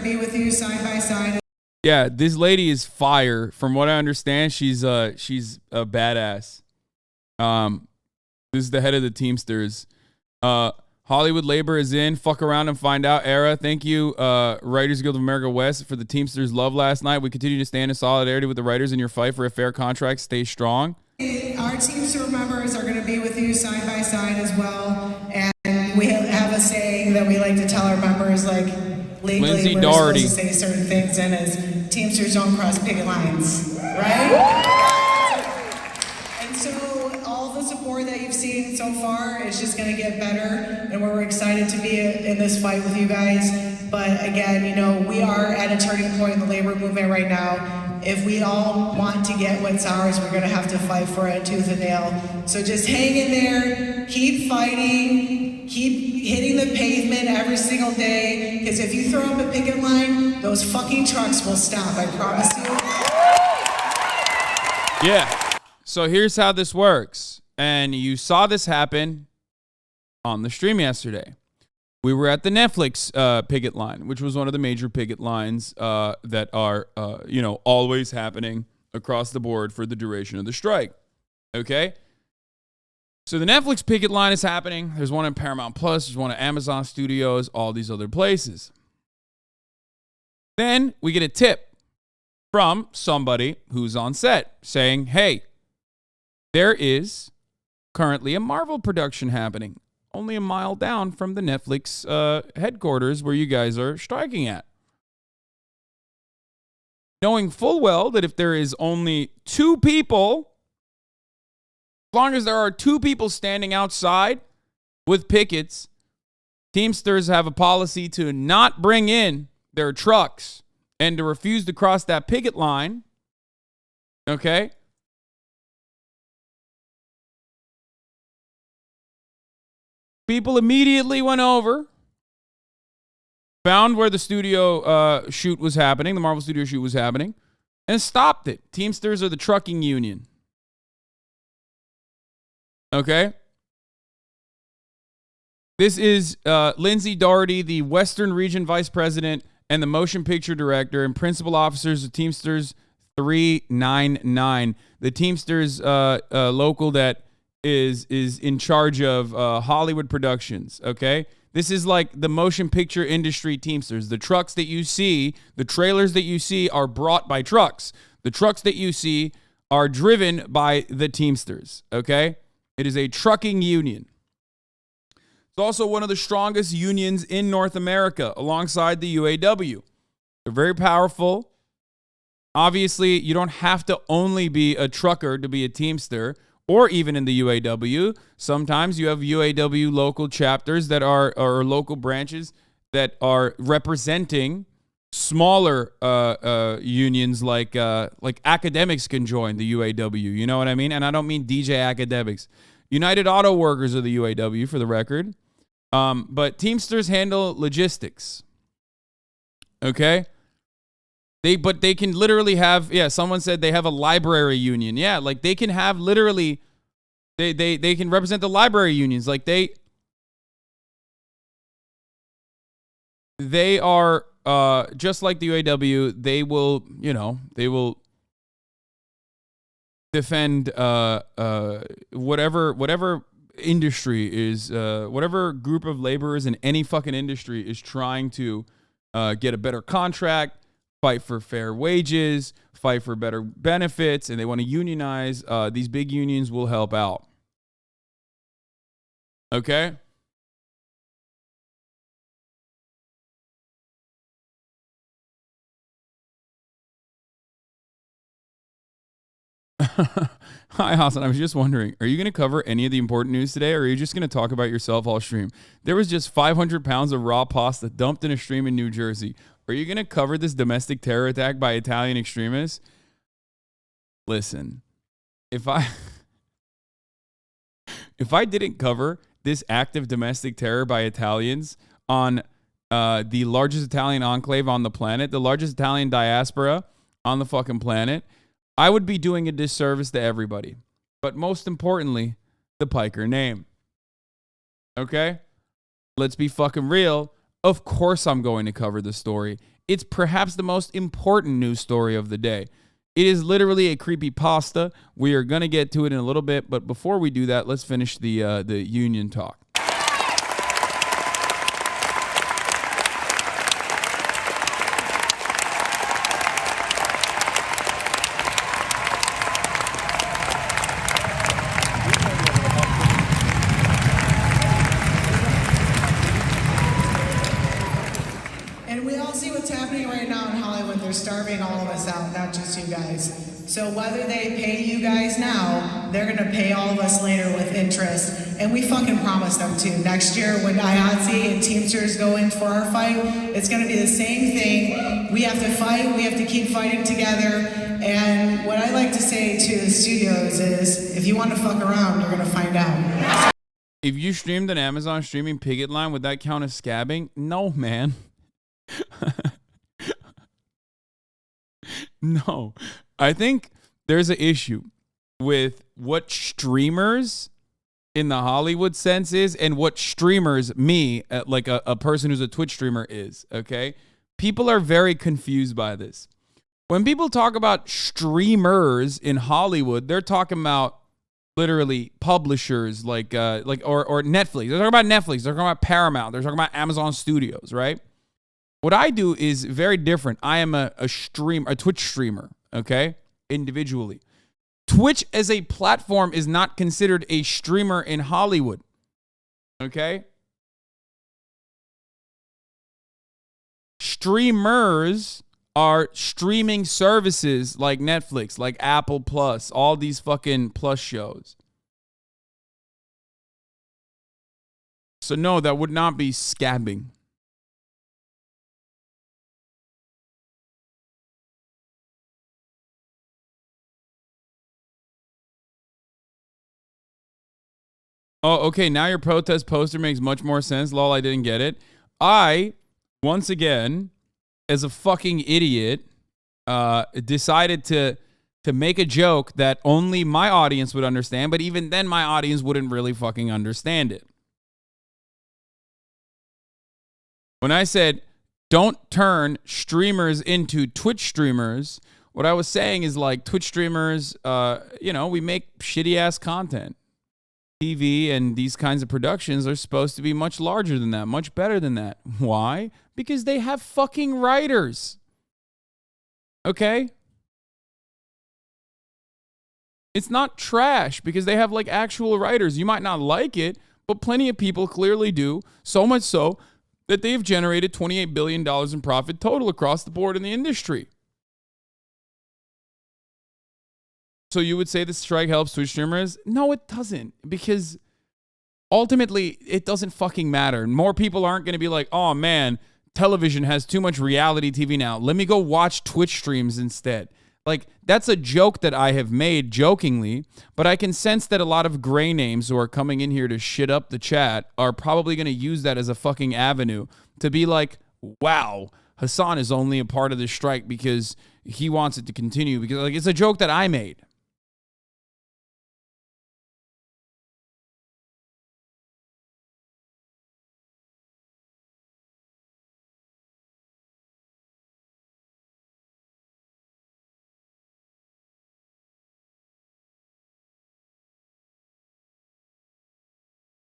be with you side by side. Yeah, this lady is fire. From what I understand, she's a badass. This is the head of the Teamsters. Hollywood labor is in. Fuck around and find out. Era. Thank you, Writers Guild of America West, for the Teamsters' love last night. We continue to stand in solidarity with the writers in your fight for a fair contract. Stay strong. Our Teamster members are going to be with you side by side as well. And we have a saying that we like to tell our members, like, legally we're supposed to say certain things, and as Teamsters don't cross picket lines, right? And so all the support that you've seen so far is just going to get better, and we're excited to be in this fight with you guys. But again, you know, we are at a turning point in the labor movement right now. If we all want to get what's ours, we're going to have to fight for it tooth and nail. So just hang in there, keep fighting, keep hitting the pavement every single day, because if you throw up a picket line, those fucking trucks will stop, I promise you. Yeah. So here's how this works. And you saw this happen on the stream yesterday. We were at the Netflix picket line, which was one of the major picket lines that are, always happening across the board for the duration of the strike. Okay? So the Netflix picket line is happening. There's one in Paramount Plus. There's one at Amazon Studios, all these other places. Then we get a tip from somebody who's on set saying, hey, there is currently a Marvel production happening only a mile down from the Netflix headquarters where you guys are striking at. Knowing full well that if there is only two people, as long as there are two people standing outside with pickets, Teamsters have a policy to not bring in their trucks and to refuse to cross that picket line. Okay? People immediately went over, found where the studio shoot was happening, the Marvel Studio shoot was happening, and stopped it. Teamsters are the trucking union. Okay? This is Lindsay Doherty, the Western Region Vice President and the Motion Picture Director and Principal Officers of Teamsters 399. The Teamsters local that is in charge of Hollywood productions, okay? This is like the motion picture industry Teamsters. The trucks that you see, the trailers that you see are brought by trucks. The trucks that you see are driven by the Teamsters, okay? It is a trucking union. It's also one of the strongest unions in North America alongside the UAW. They're very powerful. Obviously, you don't have to only be a trucker to be a Teamster, or even in the UAW. Sometimes you have UAW local chapters that are, or local branches that are representing smaller unions like academics can join the UAW. You know what I mean? And I don't mean DJ Academics. United Auto Workers are the UAW, for the record. But Teamsters handle logistics. Okay? But they can literally have, someone said they have a library union. Yeah, like they can have literally, they can represent the library unions. Like they are just like the UAW. They will defend whatever industry is, whatever group of laborers in any fucking industry is trying to get a better contract, fight for fair wages, fight for better benefits, and they want to unionize. These big unions will help out. Okay? Hi, Hasan. I was just wondering, are you going to cover any of the important news today, or are you just going to talk about yourself all stream? There was just 500 pounds of raw pasta dumped in a stream in New Jersey. Are you going to cover this domestic terror attack by Italian extremists? Listen, if I didn't cover this act of domestic terror by Italians on the largest Italian enclave on the planet, the largest Italian diaspora on the fucking planet, I would be doing a disservice to everybody. But most importantly, the Piker name. Okay? Let's be fucking real. Of course I'm going to cover the story. It's perhaps the most important news story of the day. It is literally a creepypasta. We are going to get to it in a little bit, but before we do that, let's finish the union talk. And we all see what's happening right now in Hollywood. They're starving all of us out, not just you guys. So whether they pay you guys now, they're gonna pay all of us later with interest. And we fucking promise them to. Next year when IATSE and Teamsters go in for our fight, it's gonna be the same thing. We have to fight, we have to keep fighting together. And what I like to say to the studios is, if you want to fuck around, you're gonna find out. If you streamed an Amazon streaming picket line, would that count as scabbing? No, man. No. I think there's an issue with what streamers in the Hollywood sense is and what streamers, me, like a person who's a Twitch streamer is, okay? People are very confused by this. When people talk about streamers in Hollywood, they're talking about literally publishers like or Netflix. They're talking about Netflix. They're talking about Paramount. They're talking about Amazon Studios, right? What I do is very different. I am a Twitch streamer, okay? Individually. Twitch as a platform is not considered a streamer in Hollywood, okay? Streamers are streaming services like Netflix, like Apple Plus, all these fucking Plus shows. So no, that would not be scabbing. Oh, okay. Now your protest poster makes much more sense. Lol, I didn't get it. I, once again, as a fucking idiot, decided to make a joke that only my audience would understand, but even then my audience wouldn't really fucking understand it. When I said, don't turn streamers into Twitch streamers, what I was saying is like Twitch streamers, we make shitty ass content. TV and these kinds of productions are supposed to be much larger than that, much better than that. Why? Because they have fucking writers. Okay? It's not trash because they have like actual writers. You might not like it, but plenty of people clearly do. So much so that they've generated $28 billion in profit total across the board in the industry. So you would say the strike helps Twitch streamers? No, it doesn't. Because ultimately, it doesn't fucking matter. More people aren't going to be like, oh man, television has too much reality TV now. Let me go watch Twitch streams instead. Like, that's a joke that I have made jokingly, but I can sense that a lot of gray names who are coming in here to shit up the chat are probably going to use that as a fucking avenue to be like, wow, Hasan is only a part of this strike because he wants it to continue. Because like it's a joke that I made.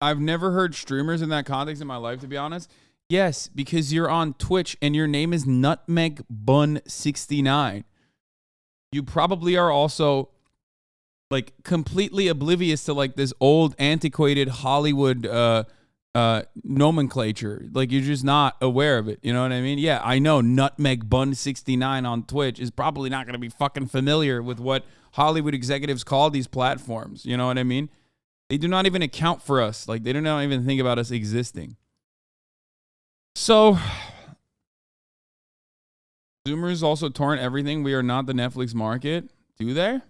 I've never heard streamers in that context in my life, to be honest. Yes, because you're on Twitch and your name is Nutmeg Bun 69. You probably are also like completely oblivious to like this old antiquated Hollywood nomenclature. Like you're just not aware of it. You know what I mean? Yeah, I know Nutmeg Bun 69 on Twitch is probably not going to be fucking familiar with what Hollywood executives call these platforms. You know what I mean? They do not even account for us. Like, they do not even think about us existing. So, Zoomers also torrent everything. We are not the Netflix market. Do they?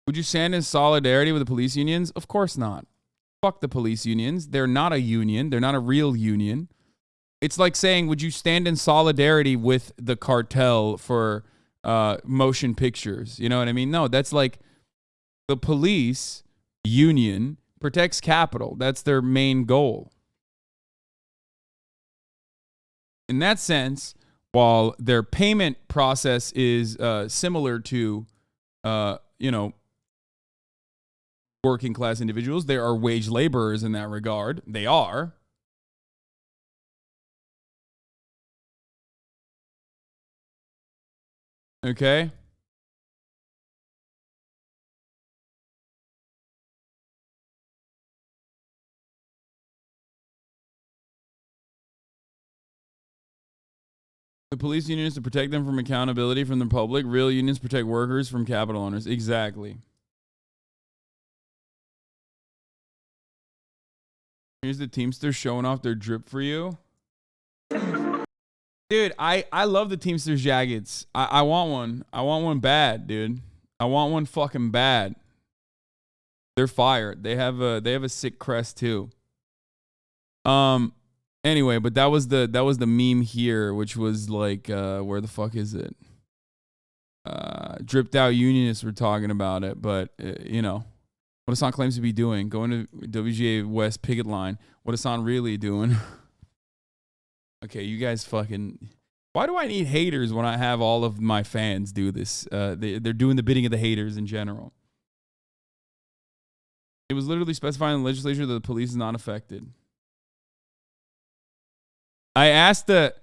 Would you stand in solidarity with the police unions? Of course not. Fuck the police unions. They're not a union. They're not a real union. It's like saying, would you stand in solidarity with the cartel for motion pictures? You know what I mean? No, that's like the police union protects capital. That's their main goal. in that sense, while their payment process is similar to, working class individuals, they are wage laborers in that regard. They are. Okay. The police union is to protect them from accountability from the public. Real unions protect workers from capital owners. Exactly. Here's the Teamsters showing off their drip for you. Dude, I love the Teamsters jackets. I want one. I want one bad, dude. I want one fucking bad. They're fire. They have a sick crest too. Anyway, but that was the meme here, which was like, where the fuck is it? Dripped out unionists were talking about it, but what Hasan claims to be doing, going to WGA West picket line. What Hasan really doing? Okay, you guys fucking. Why do I need haters when I have all of my fans do this? They're doing the bidding of the haters in general. It was literally specifying in the legislature that the police is not affected. I asked the